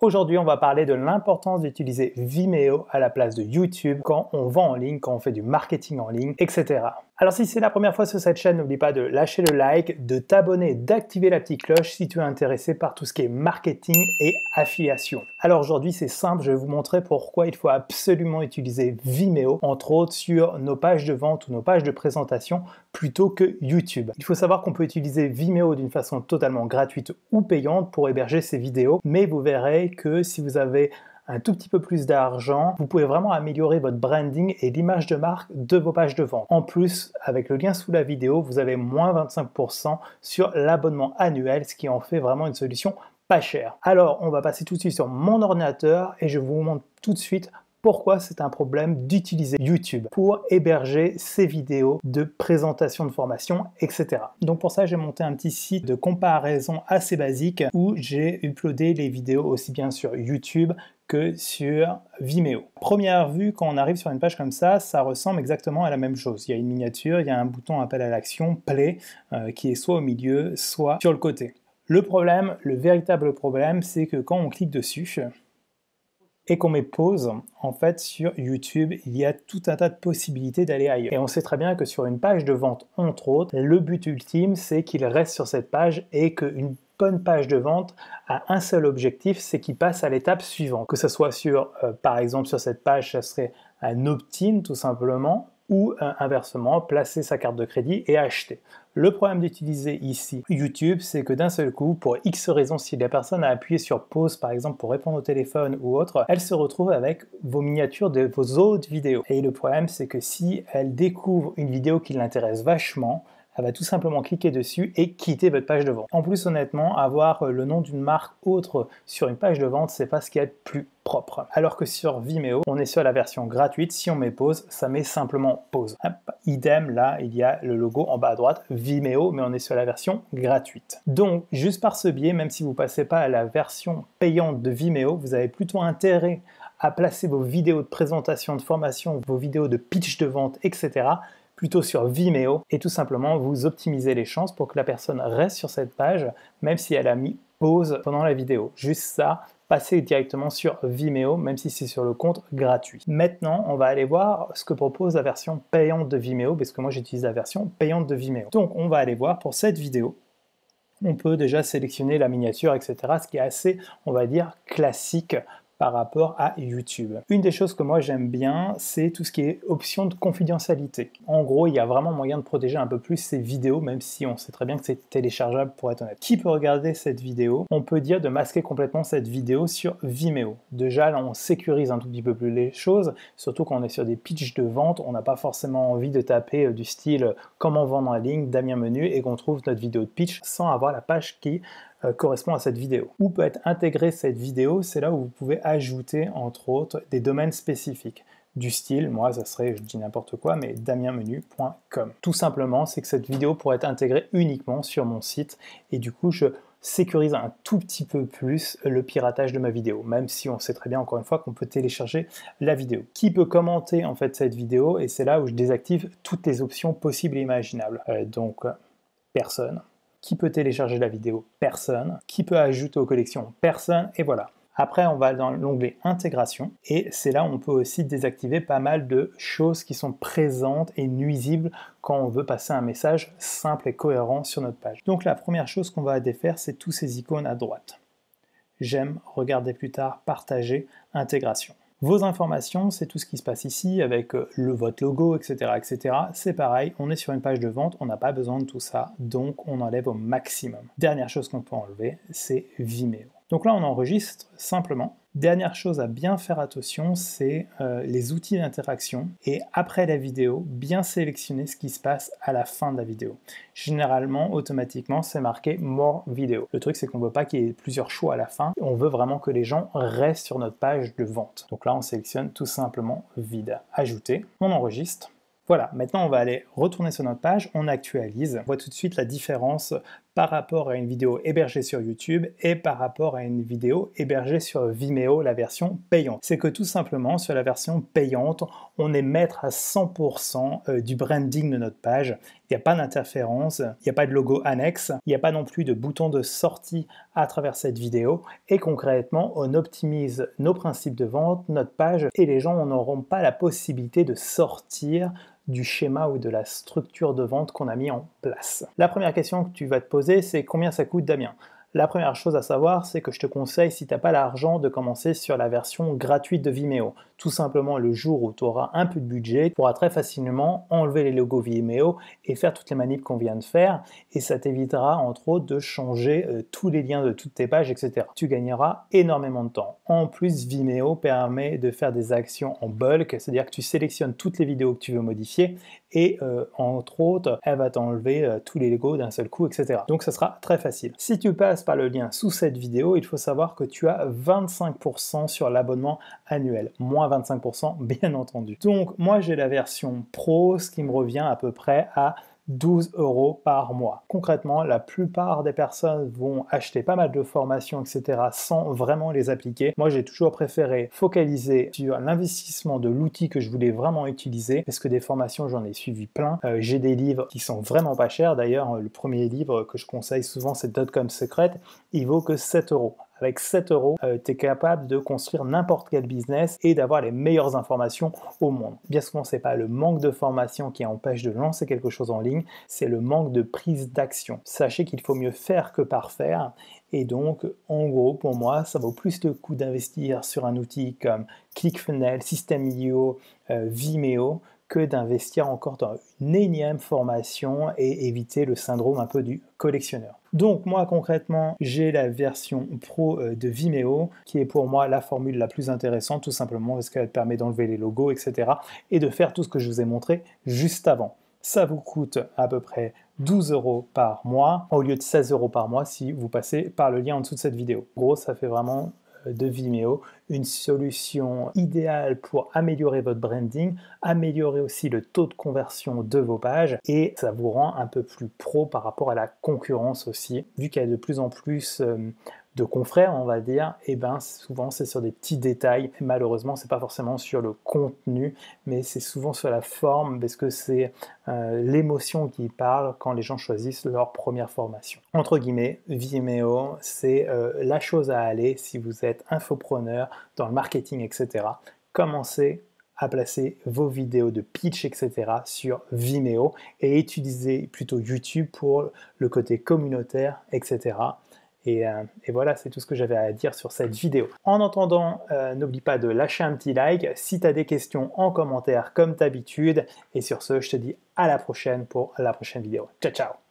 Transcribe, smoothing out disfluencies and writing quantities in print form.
Aujourd'hui, on va parler de l'importance d'utiliser Vimeo à la place de YouTube quand on vend en ligne, quand on fait du marketing en ligne, etc. Alors si c'est la première fois sur cette chaîne, n'oublie pas de lâcher le like, de t'abonner, d'activer la petite cloche si tu es intéressé par tout ce qui est marketing et affiliation. Alors aujourd'hui, c'est simple, je vais vous montrer pourquoi il faut absolument utiliser Vimeo, entre autres sur nos pages de vente ou nos pages de présentation, plutôt que YouTube. Il faut savoir qu'on peut utiliser Vimeo d'une façon totalement gratuite ou payante pour héberger ces vidéos, mais vous verrez que si vous avez un tout petit peu plus d'argent, vous pouvez vraiment améliorer votre branding et l'image de marque de vos pages de vente. En plus, avec le lien sous la vidéo, vous avez moins 25% sur l'abonnement annuel, ce qui en fait vraiment une solution pas chère. Alors, on va passer tout de suite sur mon ordinateur et je vous montre tout de suite pourquoi c'est un problème d'utiliser YouTube pour héberger ces vidéos de présentation de formation, etc. Donc pour ça, j'ai monté un petit site de comparaison assez basique où j'ai uploadé les vidéos aussi bien sur YouTube que sur Vimeo. Première vue, quand on arrive sur une page comme ça ressemble exactement à la même chose. Il y a une miniature, il y a un bouton appel à l'action, play, qui est soit au milieu, soit sur le côté. Le problème, le véritable problème, c'est que quand on clique dessus, et qu'on met pause, en fait, sur YouTube, il y a tout un tas de possibilités d'aller ailleurs. Et on sait très bien que sur une page de vente, entre autres, le but ultime, c'est qu'il reste sur cette page et qu'une bonne page de vente a un seul objectif, c'est qu'il passe à l'étape suivante. Que ce soit sur, par exemple, sur cette page, ça serait un opt-in, tout simplement, ou inversement, placer sa carte de crédit et acheter. Le problème d'utiliser ici YouTube, c'est que d'un seul coup, pour X raisons, si la personne a appuyé sur pause, par exemple, pour répondre au téléphone ou autre, elle se retrouve avec vos miniatures de vos autres vidéos. Et le problème, c'est que si elle découvre une vidéo qui l'intéresse vachement, elle va tout simplement cliquer dessus et quitter votre page de vente. En plus, honnêtement, avoir le nom d'une marque autre sur une page de vente, c'est pas ce qu'il y a de plus propre. Alors que sur Vimeo, on est sur la version gratuite. Si on met pause, ça met simplement pause. Hop, idem, là, il y a le logo en bas à droite, Vimeo, mais on est sur la version gratuite. Donc, juste par ce biais, même si vous passez pas à la version payante de Vimeo, vous avez plutôt intérêt à placer vos vidéos de présentation, de formation, vos vidéos de pitch de vente, etc., plutôt sur Vimeo et tout simplement vous optimisez les chances pour que la personne reste sur cette page même si elle a mis pause pendant la vidéo. Juste ça, passez directement sur Vimeo même si c'est sur le compte gratuit. Maintenant, on va aller voir ce que propose la version payante de Vimeo parce que moi j'utilise la version payante de Vimeo. Donc on va aller voir pour cette vidéo. On peut déjà sélectionner la miniature, etc. Ce qui est assez, on va dire, classique par rapport à YouTube. Une des choses que moi j'aime bien, c'est tout ce qui est option de confidentialité. En gros, il y a vraiment moyen de protéger un peu plus ces vidéos, même si on sait très bien que c'est téléchargeable pour être honnête. Qui peut regarder cette vidéo? On peut dire de masquer complètement cette vidéo sur Vimeo. Déjà, là, on sécurise un tout petit peu plus les choses, surtout quand on est sur des pitchs de vente, on n'a pas forcément envie de taper du style comment vendre en ligne, Damien Menu, et qu'on trouve notre vidéo de pitch sans avoir la page qui correspond à cette vidéo. Où peut être intégrée cette vidéo, c'est là où vous pouvez ajouter entre autres des domaines spécifiques. Du style, moi ça serait, je dis n'importe quoi, mais damienmenu.com. Tout simplement, c'est que cette vidéo pourrait être intégrée uniquement sur mon site et du coup je sécurise un tout petit peu plus le piratage de ma vidéo, même si on sait très bien encore une fois qu'on peut télécharger la vidéo. Qui peut commenter en fait cette vidéo? Et c'est là où je désactive toutes les options possibles et imaginables. Personne. Qui peut télécharger la vidéo? Personne. Qui peut ajouter aux collections? Personne. Et voilà. Après, on va dans l'onglet intégration et c'est là où on peut aussi désactiver pas mal de choses qui sont présentes et nuisibles quand on veut passer un message simple et cohérent sur notre page. Donc la première chose qu'on va défaire, c'est tous ces icônes à droite. J'aime, regarder plus tard, partager, intégration. Vos informations, c'est tout ce qui se passe ici avec votre logo, etc., etc. C'est pareil, on est sur une page de vente, on n'a pas besoin de tout ça, donc on enlève au maximum. Dernière chose qu'on peut enlever, c'est Vimeo. Donc là, on enregistre simplement. Dernière chose à bien faire attention, c'est les outils d'interaction et après la vidéo, bien sélectionner ce qui se passe à la fin de la vidéo. Généralement, automatiquement, c'est marqué More Video. Le truc, c'est qu'on ne veut pas qu'il y ait plusieurs choix à la fin. On veut vraiment que les gens restent sur notre page de vente. Donc là, on sélectionne tout simplement Vide. Ajouter, on enregistre. Voilà, maintenant on va aller retourner sur notre page, on actualise. On voit tout de suite la différence par rapport à une vidéo hébergée sur YouTube et par rapport à une vidéo hébergée sur Vimeo, la version payante. C'est que tout simplement, sur la version payante, on est maître à 100% du branding de notre page. Il n'y a pas d'interférence, il n'y a pas de logo annexe, il n'y a pas non plus de bouton de sortie à travers cette vidéo. Et concrètement, on optimise nos principes de vente, notre page, et les gens n'auront pas la possibilité de sortir du schéma ou de la structure de vente qu'on a mis en place. La première question que tu vas te poser, c'est combien ça coûte, Damien? La première chose à savoir, c'est que je te conseille, si tu n'as pas l'argent, de commencer sur la version gratuite de Vimeo. Tout simplement, le jour où tu auras un peu de budget, tu pourras très facilement enlever les logos Vimeo et faire toutes les manips qu'on vient de faire, et ça t'évitera entre autres de changer tous les liens de toutes tes pages, etc. Tu gagneras énormément de temps. En plus, Vimeo permet de faire des actions en bulk, c'est-à-dire que tu sélectionnes toutes les vidéos que tu veux modifier, et entre autres, elle va t'enlever tous les logos d'un seul coup, etc. Donc ça sera très facile. Si tu passes par le lien sous cette vidéo, il faut savoir que tu as 25% sur l'abonnement annuel, moins 25% bien entendu. Donc moi j'ai la version Pro, ce qui me revient à peu près à 12 € par mois. Concrètement, la plupart des personnes vont acheter pas mal de formations, etc. sans vraiment les appliquer. Moi, j'ai toujours préféré focaliser sur l'investissement de l'outil que je voulais vraiment utiliser, parce que des formations, j'en ai suivi plein. J'ai des livres qui sont vraiment pas chers. D'ailleurs, le premier livre que je conseille souvent, c'est Dotcom Secret. Il vaut que 7 €. Avec 7 €, tu es capable de construire n'importe quel business et d'avoir les meilleures informations au monde. Bien souvent, ce n'est pas le manque de formation qui empêche de lancer quelque chose en ligne, c'est le manque de prise d'action. Sachez qu'il faut mieux faire que parfaire. Et donc, en gros, pour moi, ça vaut plus le coup d'investir sur un outil comme ClickFunnels, System.io, Vimeo, que d'investir encore dans une énième formation et éviter le syndrome un peu du collectionneur. Donc moi concrètement, j'ai la version Pro de Vimeo qui est pour moi la formule la plus intéressante, tout simplement parce qu'elle permet d'enlever les logos, etc. et de faire tout ce que je vous ai montré juste avant. Ça vous coûte à peu près 12 € par mois au lieu de 16 € par mois si vous passez par le lien en dessous de cette vidéo. En gros, ça fait vraiment de Vimeo une solution idéale pour améliorer votre branding, améliorer aussi le taux de conversion de vos pages, et ça vous rend un peu plus pro par rapport à la concurrence aussi. Vu qu'il y a de plus en plus de confrères, on va dire, et ben souvent c'est sur des petits détails. Et malheureusement, c'est pas forcément sur le contenu, mais c'est souvent sur la forme, parce que c'est l'émotion qui parle quand les gens choisissent leur première formation. Entre guillemets, Vimeo, c'est la chose à aller si vous êtes infopreneur dans le marketing, etc. Commencez à placer vos vidéos de pitch, etc. sur Vimeo et utilisez plutôt YouTube pour le côté communautaire, etc. Et voilà, c'est tout ce que j'avais à dire sur cette vidéo. En attendant, n'oublie pas de lâcher un petit like si tu as des questions en commentaire comme d'habitude. Et sur ce, je te dis à la prochaine pour la prochaine vidéo. Ciao, ciao!